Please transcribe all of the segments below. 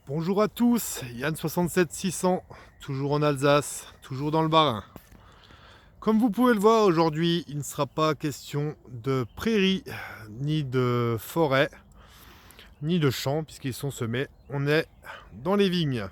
Bonjour à tous, Yann 67 600, toujours en Alsace, toujours dans le Bas-Rhin. Comme vous pouvez le voir aujourd'hui, il ne sera pas question de prairies, ni de forêt, ni de champs, puisqu'ils sont semés. On est dans les vignes.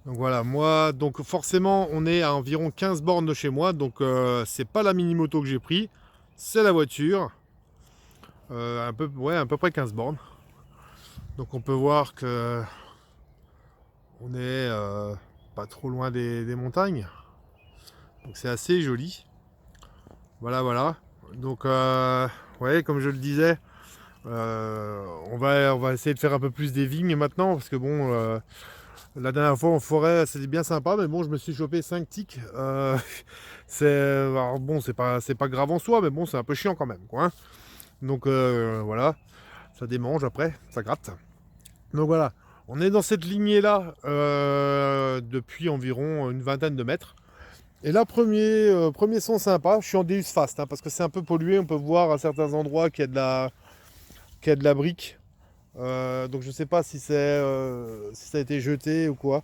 Donc voilà, moi, donc forcément, on est à environ 15 bornes de chez moi, donc c'est pas la mini-moto que j'ai pris, c'est la voiture. À peu près 15 bornes. Donc on peut voir que on est pas trop loin des montagnes. Donc c'est assez joli. Voilà, voilà. Donc, ouais, comme je le disais, on va essayer de faire un peu plus des vignes maintenant. Parce que bon, la dernière fois en forêt, c'était bien sympa. Mais bon, je me suis chopé 5 tiques. Alors bon, c'est pas grave en soi. Mais bon, c'est un peu chiant quand même, quoi, hein. Donc, voilà. Ça démange après, ça gratte. Donc voilà. On est dans cette lignée-là depuis environ une vingtaine de mètres. Et là, premier son sympa, je suis en Deus Fast, hein, parce que c'est un peu pollué, on peut voir à certains endroits qu'il y a de la brique. Donc je sais pas si ça a été jeté ou quoi.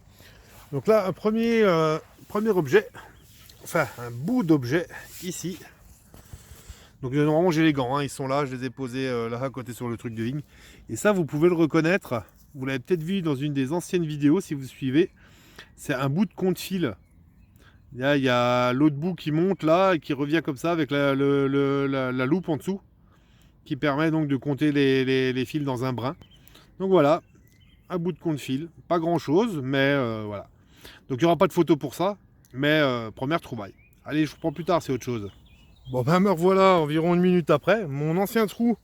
Donc là, un premier objet, enfin un bout d'objet, ici. Donc normalement j'ai les gants, hein, ils sont là, je les ai posés là à côté sur le truc de vigne. Et ça, vous pouvez le reconnaître, vous l'avez peut-être vu dans une des anciennes vidéos si vous suivez, c'est un bout de compte-fil. Là, il y a l'autre bout qui monte là et qui revient comme ça avec la loupe en dessous qui permet donc de compter les fils dans un brin. Donc voilà, un bout de compte-fil, pas grand chose, mais voilà. Donc il n'y aura pas de photo pour ça, mais première trouvaille. Allez, je vous reprends plus tard, c'est autre chose. Bon ben me revoilà environ une minute après. Mon ancien trou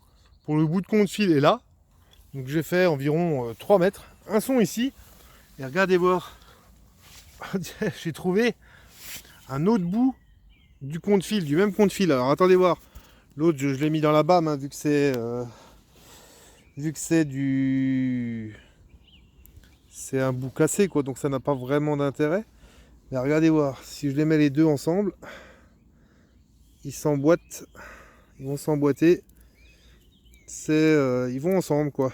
pour le bout de compte-fil est là. Donc j'ai fait environ 3 mètres. Un son ici. Et regardez voir. J'ai trouvé un autre bout du compte-fil, du même compte-fil. Alors attendez voir. L'autre, je l'ai mis dans la bâme, hein, vu que c'est c'est un bout cassé, quoi, donc ça n'a pas vraiment d'intérêt. Mais regardez voir, si je les mets les deux ensemble, ils s'emboîtent, ils vont s'emboîter. Ils vont ensemble, quoi.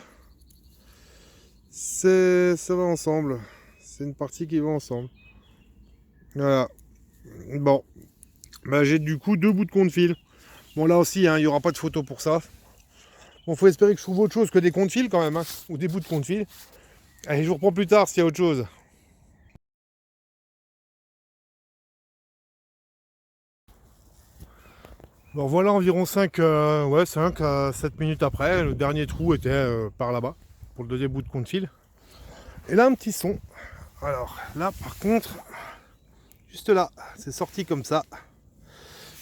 Ça va ensemble. C'est une partie qui va ensemble. Voilà. Bon, bah, j'ai du coup deux bouts de compte-fil. Bon, là aussi, hein, il n'y aura pas de photo pour ça. Bon, faut espérer que je trouve autre chose que des compte-fil quand même, hein, ou des bouts de compte-fil. Allez, je vous reprends plus tard s'il y a autre chose. Bon, voilà environ 5 à 7 minutes après. Le dernier trou était par là-bas, pour le deuxième bout de compte-fil. Et là, un petit son. Alors là, par contre, juste là, c'est sorti comme ça.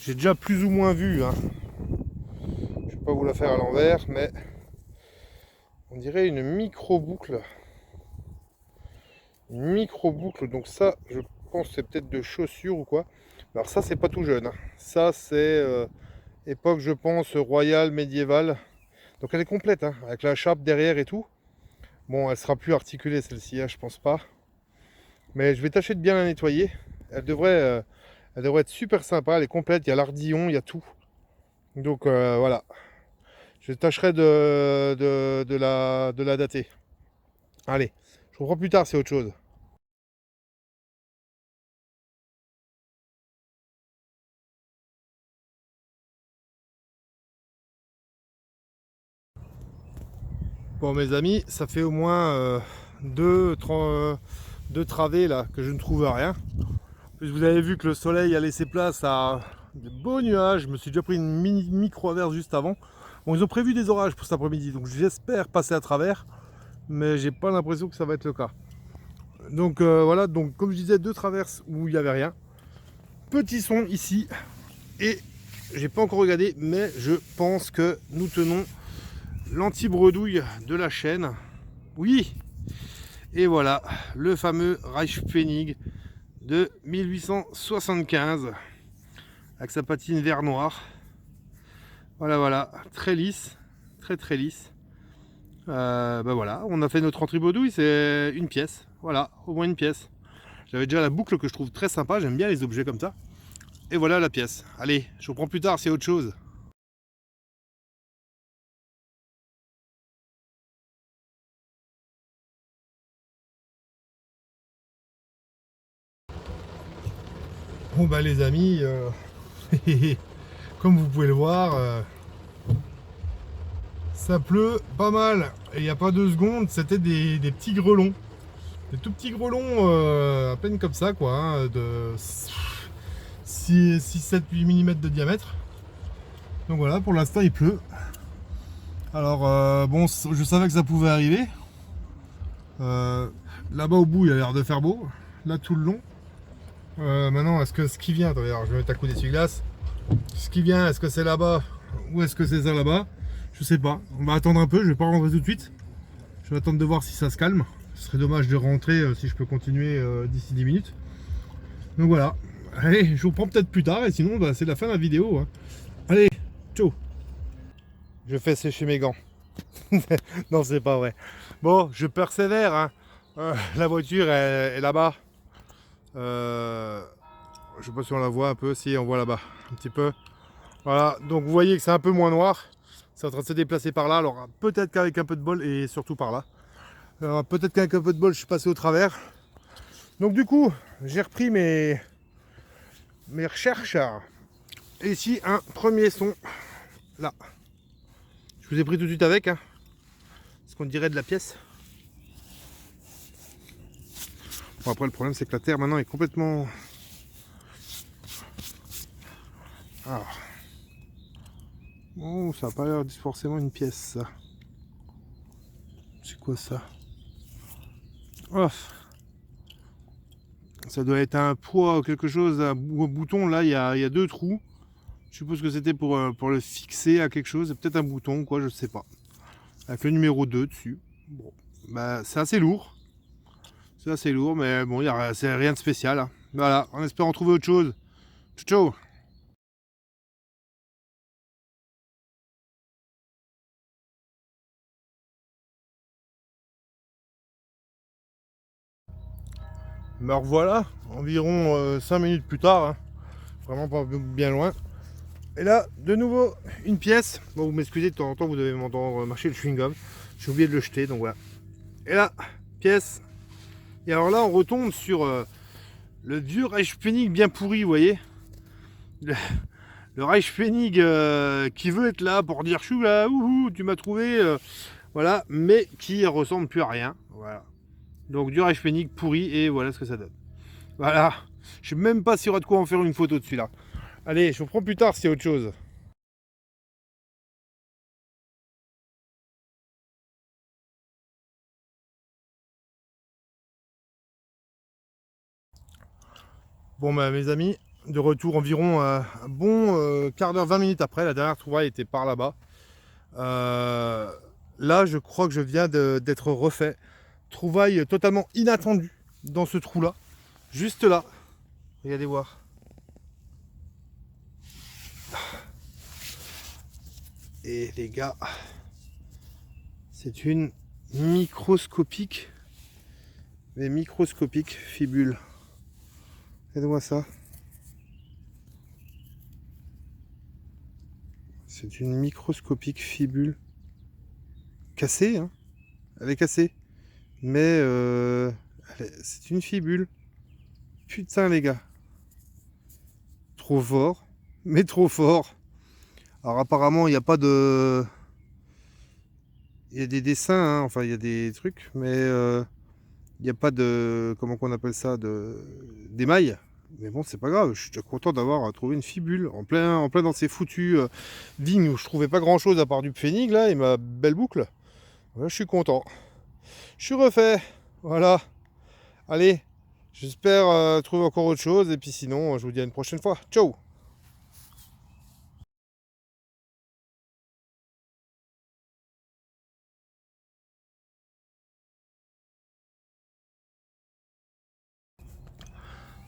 J'ai déjà plus ou moins vu, hein. Je vais pas vous la faire à l'envers, mais on dirait une micro-boucle. Une micro-boucle, donc ça, je pense que c'est peut-être de chaussures ou quoi. Alors ça, c'est pas tout jeune, hein. Ça, c'est époque, je pense, royale, médiévale. Donc elle est complète, hein, avec la chape derrière et tout. Bon, elle sera plus articulée celle-ci, hein, je pense pas. Mais je vais tâcher de bien la nettoyer. Elle devrait être super sympa, elle est complète, il y a l'ardillon, il y a tout. Donc voilà. Je tâcherai de la dater. Allez, je vous reprends plus tard, c'est autre chose. Bon mes amis, ça fait au moins deux travées là que je ne trouve rien. En plus, vous avez vu que le soleil a laissé place à de beaux nuages. Je me suis déjà pris une micro-averse juste avant. Bon, ils ont prévu des orages pour cet après-midi, donc j'espère passer à travers, mais j'ai pas l'impression que ça va être le cas. Donc voilà, donc comme je disais, deux traverses où il n'y avait rien. Petit son ici, et j'ai pas encore regardé, mais je pense que nous tenons l'anti-bredouille de la chaîne. Oui, et voilà, le fameux Reichspfennig de 1875, avec sa patine vert noir. Voilà, voilà, très lisse, très très lisse. Bah voilà, on a fait notre anti-bredouille, c'est une pièce. Voilà, au moins une pièce. J'avais déjà la boucle que je trouve très sympa, j'aime bien les objets comme ça. Et voilà la pièce. Allez, je vous reprends plus tard, c'est autre chose. Bon bah les amis, comme vous pouvez le voir, ça pleut pas mal. Et il n'y a pas 2 secondes, c'était des petits grelons. Des tout petits grelons, à peine comme ça, quoi, hein, de 6, 7, 8 mm de diamètre. Donc voilà, pour l'instant il pleut. Alors bon, je savais que ça pouvait arriver. Là-bas au bout, il a l'air de faire beau. Là tout le long. Maintenant, est-ce que ce qui vient, attendez, alors je vais mettre un coup d'essuie-glace. Ce qui vient, est-ce que c'est là-bas ou est-ce que c'est ça là-bas? Je sais pas. On va attendre un peu, je vais pas rentrer tout de suite. Je vais attendre de voir si ça se calme. Ce serait dommage de rentrer si je peux continuer d'ici 10 minutes. Donc voilà. Allez, je vous prends peut-être plus tard et sinon bah, c'est la fin de la vidéo. Hein. Allez, ciao. Je fais sécher mes gants. Non, c'est pas vrai. Bon, je persévère. Hein. La voiture est là-bas. Je sais pas si on la voit un peu. Si, on voit là-bas un petit peu. Voilà, donc vous voyez que c'est un peu moins noir. C'est en train de se déplacer par là. Alors peut-être qu'avec un peu de bol et surtout par là. Alors peut-être qu'avec un peu de bol, je suis passé au travers. Donc du coup, j'ai repris mes recherches. Et ici, un premier son. Là. Je vous ai pris tout de suite avec. Hein, ce qu'on dirait de la pièce. Bon, après, le problème, c'est que la terre, maintenant, est complètement... Alors... Oh, ça n'a pas l'air forcément une pièce, ça. C'est quoi, ça? Oh. Ça doit être un poids ou quelque chose, un bouton. Là, il y a 2 trous. Je suppose que c'était pour le fixer à quelque chose. Peut-être un bouton, quoi, je sais pas. Avec le numéro 2 dessus. Bon, bah, c'est assez lourd. C'est assez lourd, mais bon, c'est rien de spécial. Hein. Voilà, en espérant trouver autre chose. Ciao, ciao. Me revoilà, environ 5 minutes plus tard. Hein. Vraiment pas bien loin. Et là, de nouveau, une pièce. Bon, vous m'excusez, de temps en temps, vous devez m'entendre marcher le chewing-gum. J'ai oublié de le jeter, donc voilà. Et là, pièce. Et alors là, on retombe sur le vieux Reichspfennig bien pourri, vous voyez. Le Reichspfennig qui veut être là pour dire « chou là, ouhou, tu m'as trouvé voilà, mais qui ressemble plus à rien. Voilà. Donc du Reichspfennig pourri, et voilà ce que ça donne. Voilà. Je sais même pas s'il y aura de quoi en faire une photo de celui-là. Allez, je vous prends plus tard s'il y a autre chose. Bon bah mes amis, de retour environ un bon quart d'heure, 20 minutes après, la dernière trouvaille était par là-bas. Là je crois que je viens d'être refait. Trouvaille totalement inattendue dans ce trou là. Juste là. Regardez voir. Et les gars, c'est une microscopique, mais microscopique fibule. Regardez-moi ça. C'est une microscopique fibule. Cassée, hein. Elle est cassée. Mais c'est une fibule. Putain les gars. Trop fort. Mais trop fort. Alors apparemment il n'y a pas de... Il y a des dessins, hein. Enfin il y a des trucs. Mais il n'y a pas de... Comment qu'on appelle ça, d'émail. Mais bon, c'est pas grave, je suis content d'avoir trouvé une fibule en plein dans ces foutues vignes où je trouvais pas grand chose à part du pfennig là et ma belle boucle. Ouais, je suis content. Je suis refait. Voilà. Allez, j'espère trouver encore autre chose et puis sinon, je vous dis à une prochaine fois. Ciao.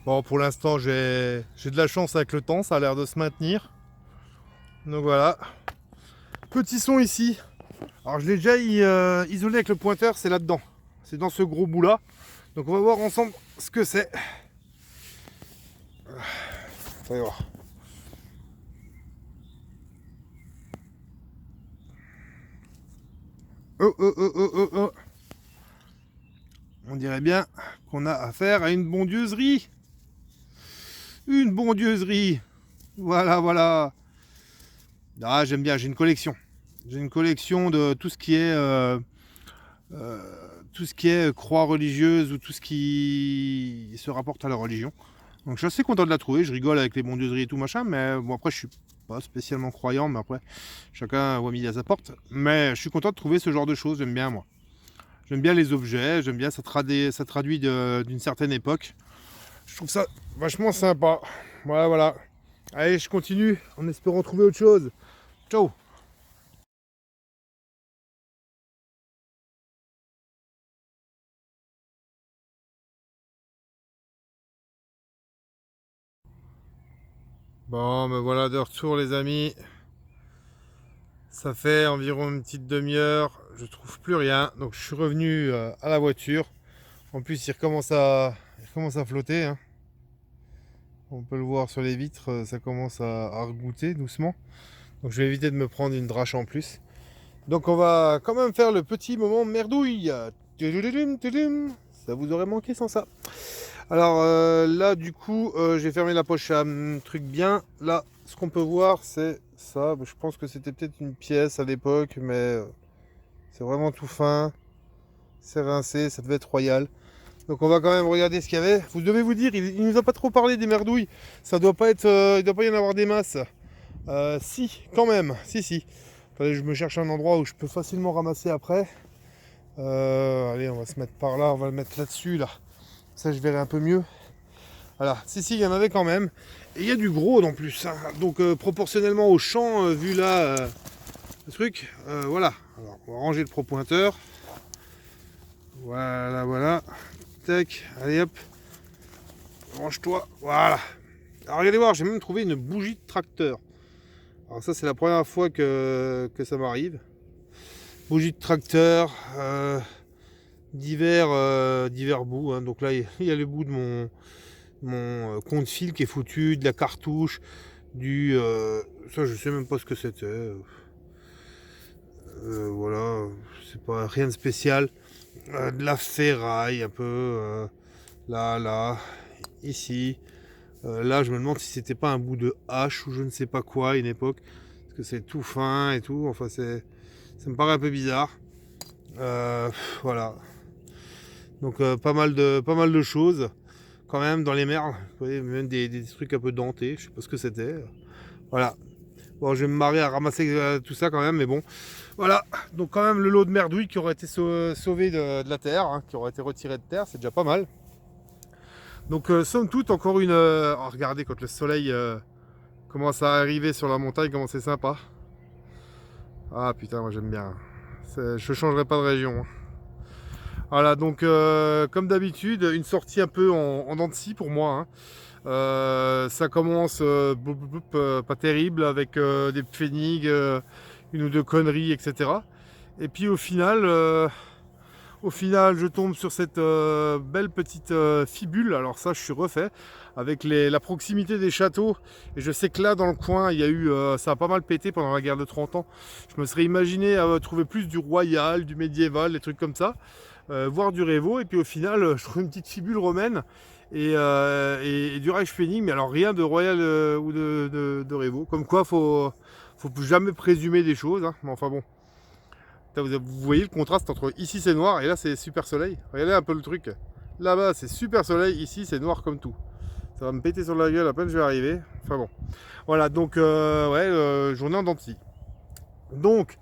Bon, pour l'instant, j'ai de la chance avec le temps, ça a l'air de se maintenir. Donc voilà. Petit son ici. Alors je l'ai déjà isolé avec le pointeur, c'est là-dedans. C'est dans ce gros bout là. Donc on va voir ensemble ce que c'est. Allez voir. Oh, oh, oh, oh, oh, oh. On dirait bien qu'on a affaire à une bondieuse riz. Une bondieuserie. Voilà, voilà. Ah, j'aime bien, j'ai une collection. J'ai une collection de tout ce qui est croix religieuse ou tout ce qui se rapporte à la religion. Donc je suis assez content de la trouver, je rigole avec les bondieuseries et tout machin, mais bon après je suis pas spécialement croyant, mais après chacun voit midi à sa porte. Mais je suis content de trouver ce genre de choses, j'aime bien moi. J'aime bien les objets, j'aime bien, ça traduit d'une certaine époque. Je trouve ça vachement sympa. Voilà, voilà. Allez, je continue en espérant trouver autre chose. Ciao. Bon, me voilà de retour les amis. Ça fait environ une petite demi-heure. Je trouve plus rien. Donc je suis revenu à la voiture. En plus, il recommence à flotter, hein. On peut le voir sur les vitres, ça commence à regoutter doucement. Donc je vais éviter de me prendre une drache en plus. Donc on va quand même faire le petit moment merdouille. Tudududum, tudum. Ça vous aurait manqué sans ça. Alors là du coup j'ai fermé la poche à truc bien. Là ce qu'on peut voir c'est ça. Je pense que c'était peut-être une pièce à l'époque mais c'est vraiment tout fin. C'est rincé, ça devait être royal. Donc on va quand même regarder ce qu'il y avait. Vous devez vous dire, il nous a pas trop parlé des merdouilles. Ça doit pas être, il doit pas y en avoir des masses. Si, quand même. Si, si. Attendez, je me cherche un endroit où je peux facilement ramasser après. Allez, on va se mettre par là. On va le mettre là-dessus, là. Ça, je verrai un peu mieux. Voilà. Si, si, il y en avait quand même. Et il y a du gros en plus, hein. Donc proportionnellement au champ, vu là, le truc. Voilà. Alors, on va ranger le pro-pointeur. Voilà, voilà. Tac, allez hop. Range-toi. Voilà. Alors regardez voir, j'ai même trouvé une bougie de tracteur. Alors ça c'est la première fois que ça m'arrive. Bougie de tracteur, divers bouts, hein. Donc là il y a le bout de mon compte-fil qui est foutu, de la cartouche, ça je sais même pas ce que c'était. Voilà, c'est pas rien de spécial. De la ferraille un peu, là, ici. Là, je me demande si c'était pas un bout de hache ou je ne sais pas quoi à une époque. Parce que c'est tout fin et tout. Enfin, ça me paraît un peu bizarre. Voilà. Donc, pas mal de choses. Quand même, dans les mers. Vous voyez, même des trucs un peu dentés. Je sais pas ce que c'était. Voilà. Bon, je vais me marrer à ramasser tout ça quand même. Mais bon. Voilà. Donc, quand même, le lot de merdouilles qui aurait été sauvé de la terre. Hein, qui aurait été retiré de terre. C'est déjà pas mal. Donc somme toute encore une... Oh, regardez quand le soleil commence à arriver sur la montagne, comment c'est sympa. Ah putain, moi j'aime bien. Je changerai pas de région, hein. Voilà, donc comme d'habitude, une sortie un peu en dents de scie pour moi, hein. Ça commence pas terrible avec des pfennigs, une ou deux conneries, etc. Et puis au final, je tombe sur cette belle petite fibule. Alors ça, je suis refait avec la proximité des châteaux. Et je sais que là, dans le coin, il y a eu, ça a pas mal pété pendant la guerre de 30 ans. Je me serais imaginé trouver plus du royal, du médiéval, des trucs comme ça, voire du Révo. Et puis au final, je trouve une petite fibule romaine et du Reichspfennig. Mais alors rien de royal ou de Révo. Comme quoi, faut jamais présumer des choses, hein. Mais enfin bon. Vous voyez le contraste entre ici c'est noir et là c'est super soleil. Regardez un peu le truc. Là-bas c'est super soleil, ici c'est noir comme tout. Ça va me péter sur la gueule à peine je vais arriver. Enfin bon. Voilà, donc ouais, journée en dents de scie. Donc,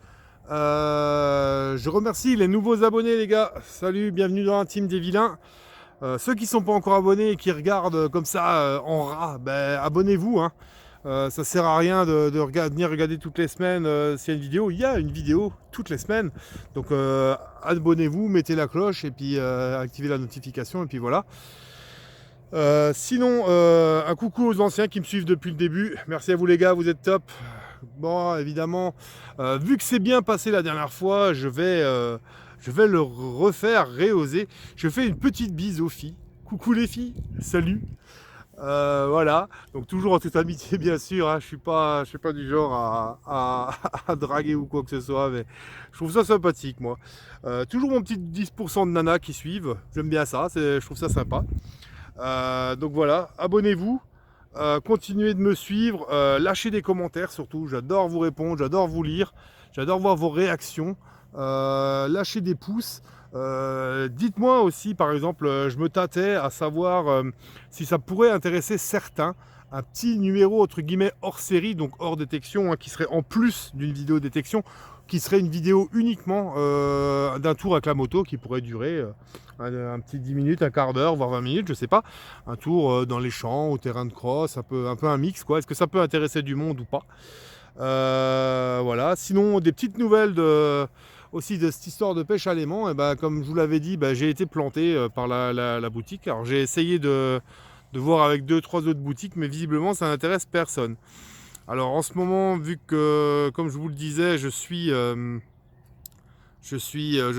je remercie les nouveaux abonnés les gars. Salut, bienvenue dans la team des vilains. Ceux qui ne sont pas encore abonnés et qui regardent comme ça en rat, ben, abonnez-vous, hein. Ça sert à rien de venir regarder toutes les semaines s'il y a une vidéo. Il y a une vidéo toutes les semaines. Donc abonnez-vous, mettez la cloche et puis activez la notification et puis voilà. Sinon, un coucou aux anciens qui me suivent depuis le début. Merci à vous les gars, vous êtes top. Bon, évidemment, vu que c'est bien passé la dernière fois, je vais le refaire, réoser. Je fais une petite bise aux filles. Coucou les filles, salut. Voilà, donc toujours en toute amitié bien sûr, hein. Je suis pas du genre à draguer ou quoi que ce soit, mais je trouve ça sympathique moi. Toujours mon petit 10% de nanas qui suivent, j'aime bien ça, je trouve ça sympa. Donc voilà, abonnez-vous, Continuez de me suivre, lâchez des commentaires surtout, j'adore vous répondre, j'adore vous lire, j'adore voir vos réactions, lâchez des pouces. Dites-moi aussi, par exemple, je me tâtais à savoir si ça pourrait intéresser certains, un petit numéro entre guillemets hors série, donc hors détection, hein, qui serait en plus d'une vidéo détection, qui serait une vidéo uniquement d'un tour avec la moto qui pourrait durer un petit 10 minutes, un quart d'heure, voire 20 minutes, je sais pas. Un tour dans les champs, au terrain de cross, un peu un mix, quoi. Est-ce que ça peut intéresser du monde ou pas? Voilà. Sinon, des petites nouvelles aussi de cette histoire de pêche à l'aimant. Et ben, comme je vous l'avais dit, j'ai été planté par la boutique. Alors j'ai essayé de voir avec 2-3 autres boutiques, mais visiblement ça n'intéresse personne. Alors en ce moment, vu que, comme je vous le disais, je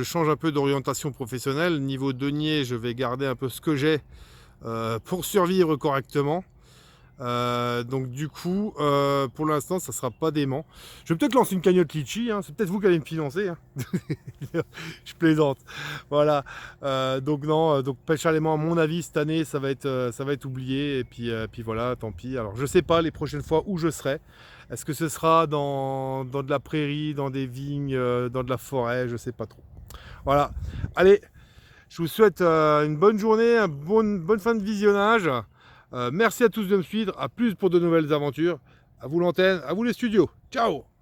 change un peu d'orientation professionnelle. Niveau denier, je vais garder un peu ce que j'ai pour survivre correctement. Donc du coup, pour l'instant, ça sera pas dément. Je vais peut-être lancer une cagnotte litchi, hein. C'est peut-être vous qui allez me financer, hein. Je plaisante. Voilà. Donc non, donc pêche à l'aimant, à mon avis, cette année, ça va être oublié. Et puis voilà, tant pis. Alors je sais pas les prochaines fois où je serai. Est-ce que ce sera dans de la prairie, dans des vignes, dans de la forêt, je sais pas trop. Voilà. Allez, je vous souhaite une bonne journée, une bonne fin de visionnage. Merci à tous de me suivre. À plus pour de nouvelles aventures. À vous l'antenne, à vous les studios. Ciao!